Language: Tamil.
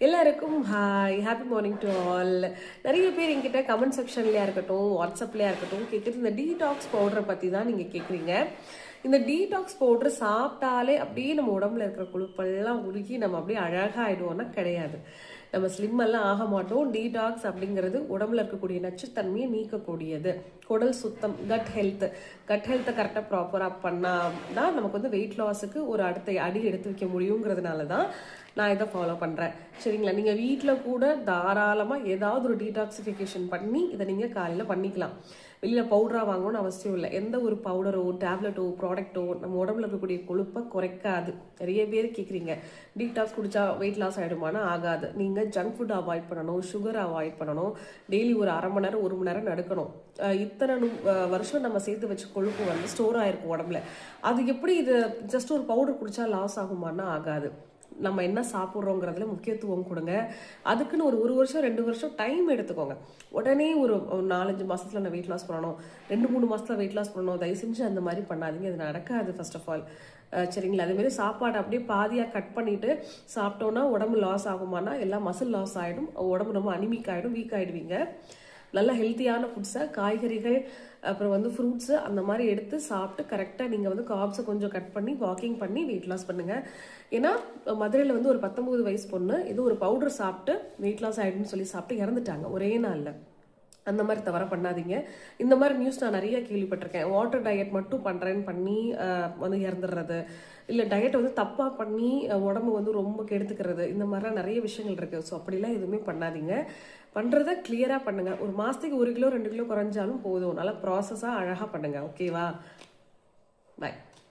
எல்லாருக்கும் hi, happy morning to all. நிறைய பேர் என்கிட்ட கமெண்ட் செக்ஷன்லையா இருக்கட்டும், வாட்ஸ்அப்லையா இருக்கட்டும் கேட்குறது இந்த டீடாக்ஸ் பவுடரை பற்றி தான் நீங்கள் கேட்குறீங்க. இந்த டீடாக்ஸ் பவுடர் சாப்பிட்டாலே அப்படியே நம்ம உடம்புல இருக்கிற கொழுப்பெல்லாம் உருகி நம்ம அப்படியே அழகாக ஆகிடுவோம்னா கிடையாது. நம்ம ஸ்லிம் எல்லாம் ஆக மாட்டோம். டீடாக்ஸ் அப்படிங்கிறது உடம்புல இருக்கக்கூடிய நச்சுத்தன்மையை நீக்கக்கூடியது. குடல் சுத்தம், கட் ஹெல்த்தை கரெக்டாக ப்ராப்பராக பண்ணால் தான் நமக்கு வந்து வெயிட் லாஸுக்கு ஒரு அடுத்த அடி எடுத்து வைக்க முடியுங்கிறதுனால தான் நான் இதை ஃபாலோ பண்ணுறேன். சரிங்களா? நீங்கள் வீட்டில் கூட தாராளமாக ஏதாவது ஒரு டீடாக்சிஃபிகேஷன் பண்ணி இதை நீங்கள் காலையில் பண்ணிக்கலாம். வெளியில் பவுடராக வாங்கணும்னு அவசியம் இல்லை. எந்த ஒரு பவுடரோ டேப்லெட்டோ ப்ராடக்ட்டோ நம்ம உடம்புல இருக்கக்கூடிய கொழுப்பை குறைக்காது. நிறைய பேர் கேட்குறீங்க, டீடாக்ஸ் குடித்தா வெயிட் லாஸ் ஆகிடுமானா ஆகாது. நீங்கள் ஜங்க் ஃபுட் அவாய்ட் பண்ணணும், சுகர் அவாய்ட் பண்ணணும், டெய்லி ஒரு அரை மணி நேரம் 1 மணி நேரம் நடக்கணும். இத்தனை வருஷம் நம்ம சேர்த்து வச்ச கொழுப்பு வந்து ஸ்டோர் ஆகிருக்கும் உடம்புல. அது எப்படி இது ஜஸ்ட் ஒரு பவுடர் குடித்தா லாஸ் ஆகுமானா ஆகாது. நம்ம என்ன சாப்பிட்றோங்கிறதுல முக்கியத்துவம் கொடுங்க. அதுக்குன்னு ஒரு வருஷம் 2 வருஷம் டைம் எடுத்துக்கோங்க. உடனே ஒரு 4-5 மாதத்தில் நான் வெயிட் லாஸ் பண்ணணும், 2-3 மாதத்தில் வெயிட் லாஸ் பண்ணணும், தயவு செஞ்சு அந்த மாதிரி பண்ணாதீங்க. அது நடக்காது ஃபர்ஸ்ட் ஆஃப் ஆல். சரிங்களா? அதேமாரி சாப்பாடு அப்படியே பாதியாக கட் பண்ணிவிட்டு சாப்பிட்டோன்னா உடம்பு லாஸ் ஆகுமானா எல்லாம் மசில் லாஸ் ஆகிடும், உடம்பு ரொம்ப அனிமிக் ஆகிடும், வீக் ஆகிடுவீங்க. நல்ல ஹெல்த்தியான ஃபுட்ஸை, காய்கறிகள், அப்புறம் வந்து ஃப்ரூட்ஸு அந்த மாதிரி எடுத்து சாப்பிட்டு கரெக்டாக நீங்கள் வந்து கார்ப்ஸை கொஞ்சம் கட் பண்ணி வாக்கிங் பண்ணி வெயிட் லாஸ் பண்ணுங்கள். ஏன்னா மதுரையில் வந்து ஒரு 19 வயசு பொண்ணு இது ஒரு பவுடர் சாப்பிட்டு வெயிட் லாஸ் ஆகிடுன்னு சொல்லி சாப்பிட்டு இறந்துட்டாங்க ஒரே நாளில். அந்த மாதிரி தவற பண்ணாதீங்க. இந்த மாதிரி நியூஸ் நான் நிறைய கேள்விப்பட்டிருக்கேன். வாட்டர் டயட் மட்டும் பண்ணுறேன்னு பண்ணி வந்து இறந்துடுறது, இல்லை டயட்டை வந்து தப்பாக பண்ணி உடம்பு வந்து ரொம்ப கெடுத்துக்கிறது, இந்த மாதிரிலாம் நிறைய விஷயங்கள் இருக்குது. ஸோ அப்படிலாம் எதுவுமே பண்ணாதீங்க. பண்ணுறத கிளியராக பண்ணுங்கள். ஒரு மாதத்துக்கு 1 கிலோ 2 கிலோ குறைஞ்சாலும் போதும். நல்லா ப்ராசஸாக அழகாக பண்ணுங்கள். ஓகேவா? பாய்.